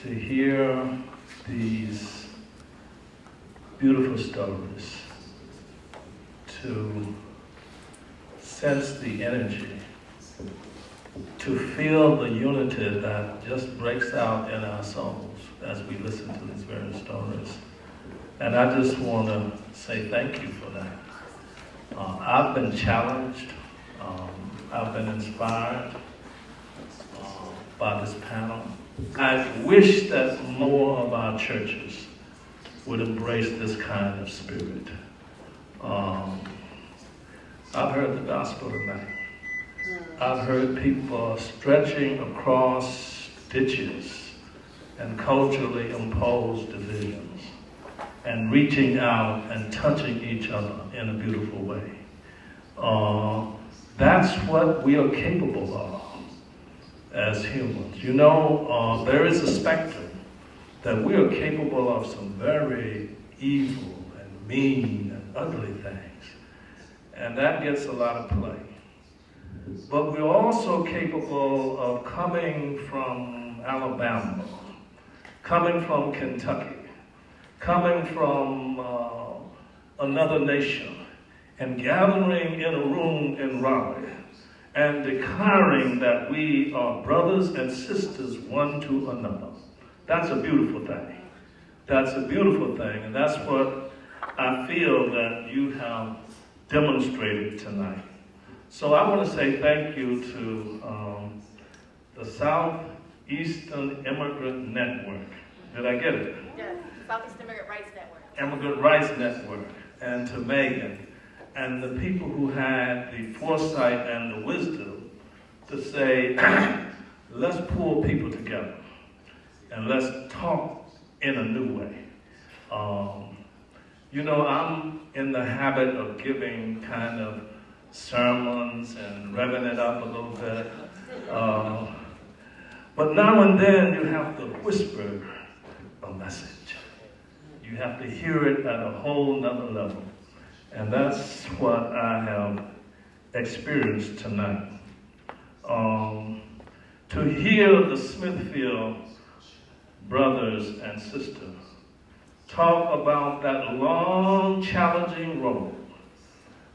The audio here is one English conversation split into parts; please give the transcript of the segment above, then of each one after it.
to hear these beautiful stories, to sense the energy, to feel the unity that just breaks out in our souls as we listen to these various stories. And I just want to say thank you for that. I've been challenged, I've been inspired by this panel. I wish that more of our churches would embrace this kind of spirit. I've heard the gospel tonight. I've heard people stretching across ditches and culturally imposed divisions and reaching out and touching each other in a beautiful way. That's what we are capable of as humans. You know, there is a spectrum that we are capable of some very evil and mean and ugly things, and that gets a lot of play. But we're also capable of coming from Alabama, coming from Kentucky, coming from another nation, and gathering in a room in Raleigh and declaring that we are brothers and sisters one to another. That's a beautiful thing. That's a beautiful thing, and that's what I feel that you have demonstrated tonight. So I want to say thank you to the Southeastern Immigrant Network. Did I get it? Yes, Southeastern Immigrant Rights Network. Immigrant Rights Network, and to Megan, and the people who had the foresight and the wisdom to say, let's pull people together and let's talk in a new way. You know, I'm in the habit of giving kind of sermons and revving it up a little bit. But now and then you have to whisper a message. You have to hear it at a whole nother level. And that's what I have experienced tonight. To hear the Smithfield brothers and sisters talk about that long, challenging road,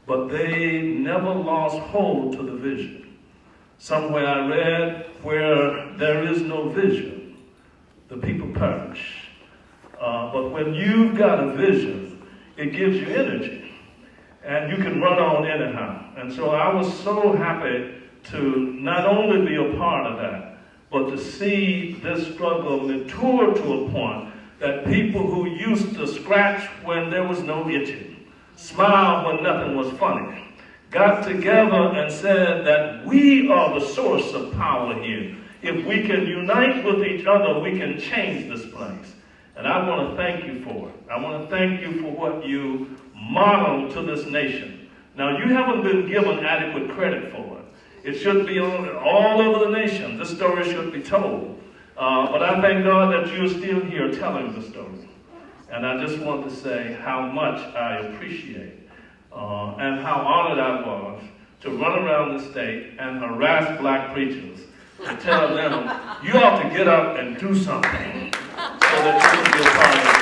but they never lost hold to the vision. Somewhere I read, where there is no vision, the people perish. But when you've got a vision, it gives you energy, and you can run on anyhow. And so I was so happy to not only be a part of that, but to see this struggle mature to a point that people who used to scratch when there was no itching, smile when nothing was funny, got together and said that we are the source of power here. If we can unite with each other, we can change this place. And I want to thank you for it. I want to thank you for what you modeled to this nation. Now, you haven't been given adequate credit for it. It should be all over the nation. This story should be told. But I thank God that you're still here telling the story. And I just want to say how much I appreciate and how honored I was to run around the state and harass black preachers and tell them, you ought to get up and do something so that you can be a part of it.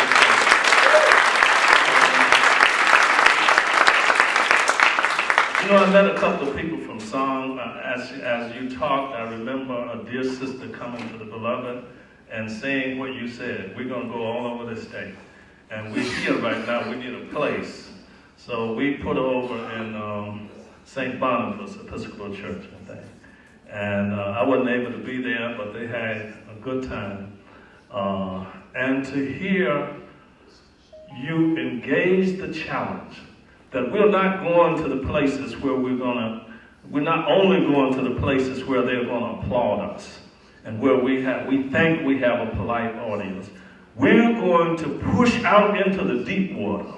You know, I met a couple of people from song. As you talked, I remember a dear sister coming to the Beloved and saying what you said. We're going to go all over the state. And we're here right now. We need a place. So we put her over in St. Boniface Episcopal Church, I think. And I wasn't able to be there, but they had a good time. And to hear you engage the challenge that we're not going to the places where we're not only going to the places where they're going to applaud us and where we think we have a polite audience. We're going to push out into the deep water,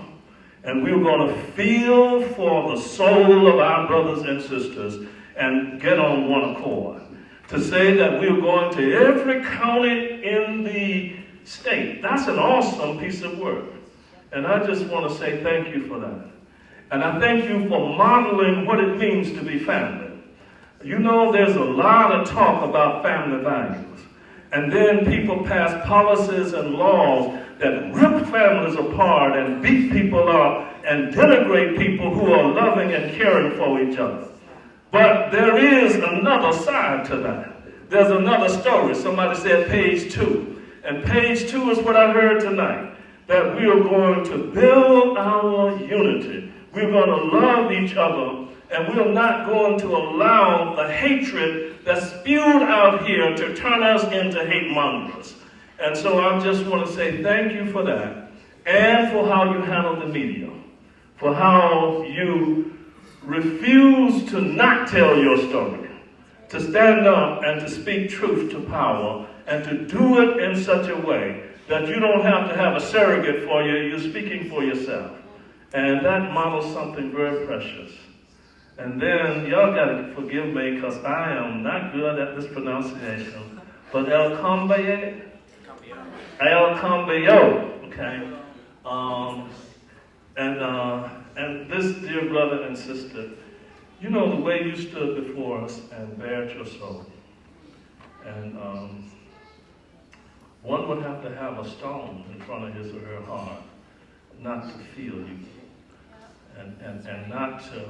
and we're going to feel for the soul of our brothers and sisters and get on one accord. To say that we're going to every county in the state, that's an awesome piece of work. And I just want to say thank you for that. And I thank you for modeling what it means to be family. You know, there's a lot of talk about family values. And then people pass policies and laws that rip families apart and beat people up and denigrate people who are loving and caring for each other. But there is another side to that. There's another story. Somebody said page 2. And page 2 is what I heard tonight. That we are going to build our unity. We're going to love each other. And we're not going to allow the hatred that's spewed out here to turn us into hate mongers. And so I just want to say thank you for that. And for how you handle the media. For how you refuse to not tell your story. To stand up and to speak truth to power. And to do it in such a way that you don't have to have a surrogate for you. You're speaking for yourself. And that models something very precious. And then, y'all gotta forgive me because I am not good at this pronunciation. But El Cambayo, okay? And this dear brother and sister, you know the way you stood before us and bared your soul. And one would have to have a stone in front of his or her heart not to feel you. And not to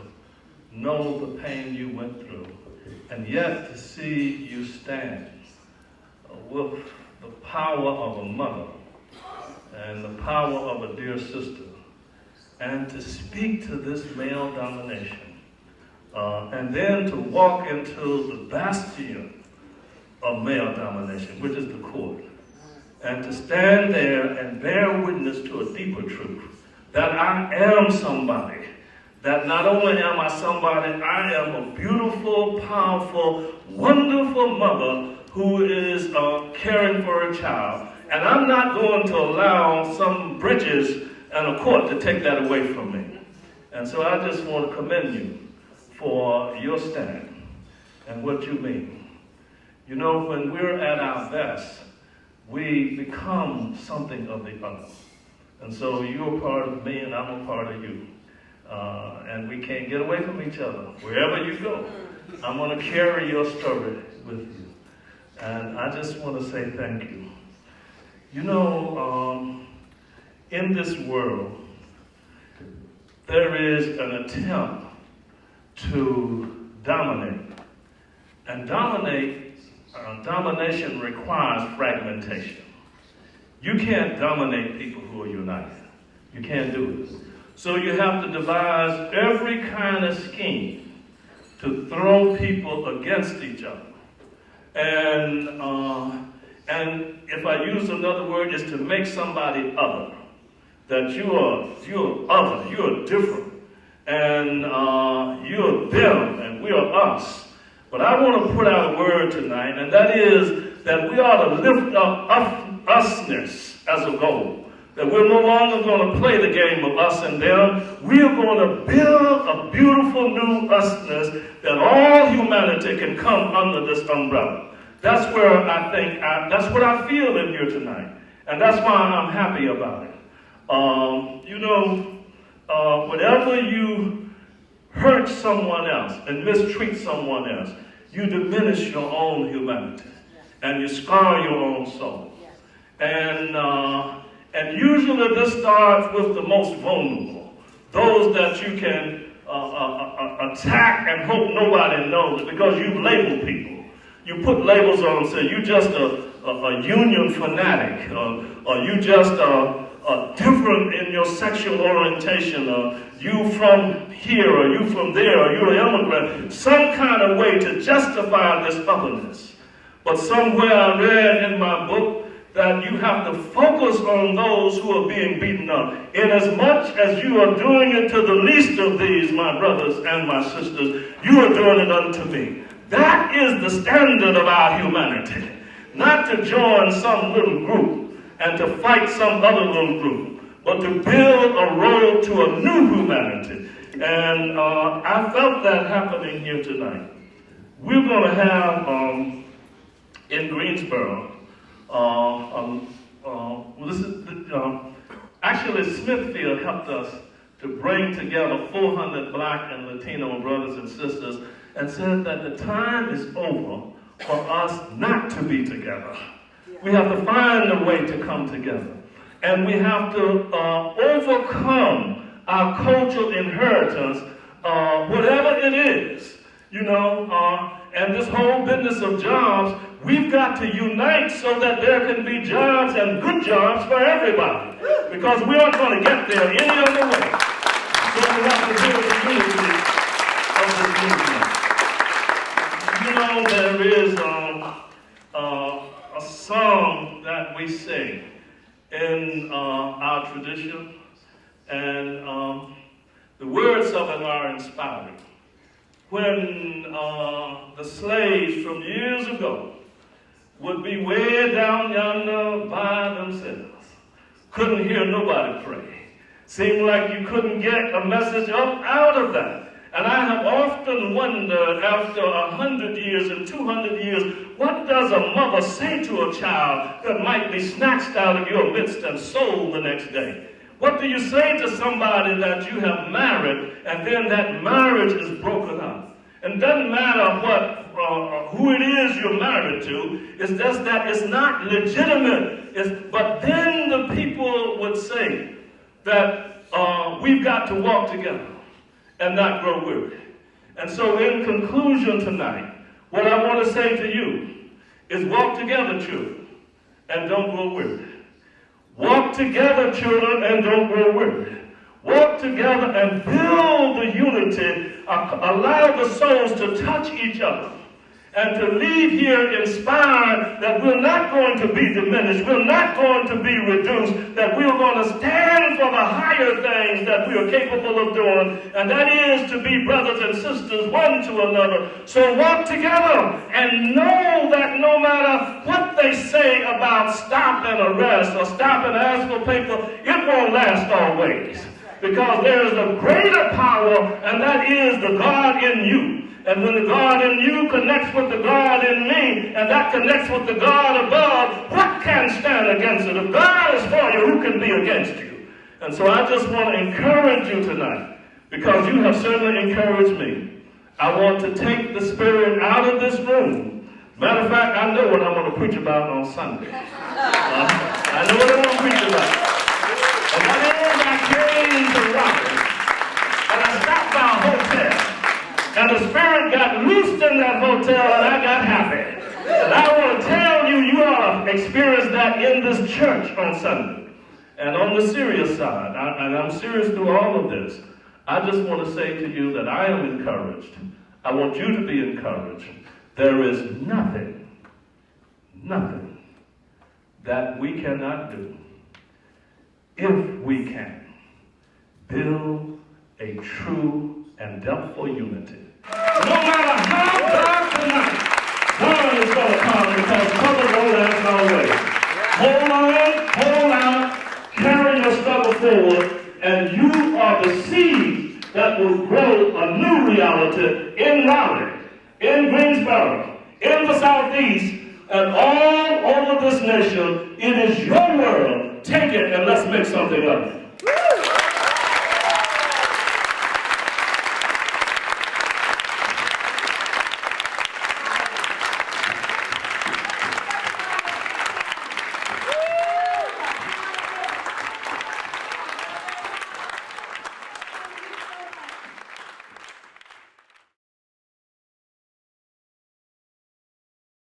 know the pain you went through, and yet to see you stand with the power of a mother and the power of a dear sister, and to speak to this male domination, and then to walk into the bastion of male domination, which is the court, and to stand there and bear witness to a deeper truth, that I am somebody. That not only am I somebody, I am a beautiful, powerful, wonderful mother who is caring for her child. And I'm not going to allow some bridges and a court to take that away from me. And so I just want to commend you for your stand and what you mean. You know, when we're at our best, we become something of the other. And so you're a part of me and I'm a part of you. And we can't get away from each other. Wherever you go, I'm going to carry your story with you. And I just want to say thank you. You know, in this world, there is an attempt to dominate. And domination requires fragmentation. You can't dominate people who are united. You can't do it. So you have to devise every kind of scheme to throw people against each other. And if I use another word, is to make somebody other. That you're other, you're different. And you're them, and we are us. But I want to put out a word tonight, and that is that we ought to lift up usness as a goal. That we're no longer going to play the game of us and them. We are going to build a beautiful new usness that all humanity can come under this umbrella. That's where I think, that's what I feel in here tonight. And that's why I'm happy about it. You know, whenever you hurt someone else and mistreat someone else, you diminish your own humanity. And you scar your own soul. And usually this starts with the most vulnerable. Those that you can attack and hope nobody knows because you label people. You put labels on and say, you just a union fanatic, or you just different in your sexual orientation, or you from here, or you from there, or you're an immigrant. Some kind of way to justify this otherness. But somewhere I read in my book that you have to focus on those who are being beaten up. Inasmuch as you are doing it to the least of these, my brothers and my sisters, you are doing it unto me. That is the standard of our humanity. Not to join some little group and to fight some other little group, but to build a road to a new humanity. And I felt that happening here tonight. We're going to have, in Greensboro, actually Smithfield helped us to bring together 400 black and Latino brothers and sisters and said that the time is over for us not to be together. We have to find a way to come together. And we have to overcome our cultural inheritance, whatever it is, and this whole business of jobs, we've got to unite so that there can be jobs and good jobs for everybody. Because we aren't going to get there any other way. So we have to build the unity of this movement. There is a song that we sing in our tradition, and the words of it are inspiring. When the slaves from years ago would be way down yonder by themselves, couldn't hear nobody pray. Seemed like you couldn't get a message up out of that. And I have often wondered, after 100 years and 200 years, what does a mother say to a child that might be snatched out of your midst and sold the next day? What do you say to somebody that you have married and then that marriage is broken up? And it doesn't matter who it is you're married to, it's just that it's not legitimate. But then the people would say that we've got to walk together and not grow weary. And so in conclusion tonight, what I want to say to you is walk together, children, and don't grow weary. Walk together, children, and don't grow weary. Walk together and build the unity. Allow the souls to touch each other. And to leave here inspired that we're not going to be diminished, we're not going to be reduced, that we're going to stand for the higher things that we are capable of doing, and that is to be brothers and sisters one to another. So walk together and know that no matter what they say about stop and arrest or stop and ask for paper, it won't last always. Because there is a greater power, and that is the God in you. And when the God in you connects with the God in me, and that connects with the God above, what can stand against it? If God is for you, who can be against you? And so I just want to encourage you tonight, because you have certainly encouraged me. I want to take the spirit out of this room. Matter of fact, I know what I'm going to preach about on Sunday. I know what I'm going to preach about. And that is, I came to Rockland, and I stopped by a hotel. And the spirit got loosed in that hotel, and I got happy. And I want to tell you, you ought to experience that in this church on Sunday. And on the serious side, and I'm serious through all of this, I just want to say to you that I am encouraged. I want you to be encouraged. There is nothing that we cannot do if we can build a true and depthful unity. No matter how dark tonight, God is going to come, because cover don't last always. Hold on, hold out, carry your struggle forward, and you are the seed that will grow a new reality in Raleigh, in Greensboro, in the Southeast, and all over this nation. It is your world. Take it and let's make something of it.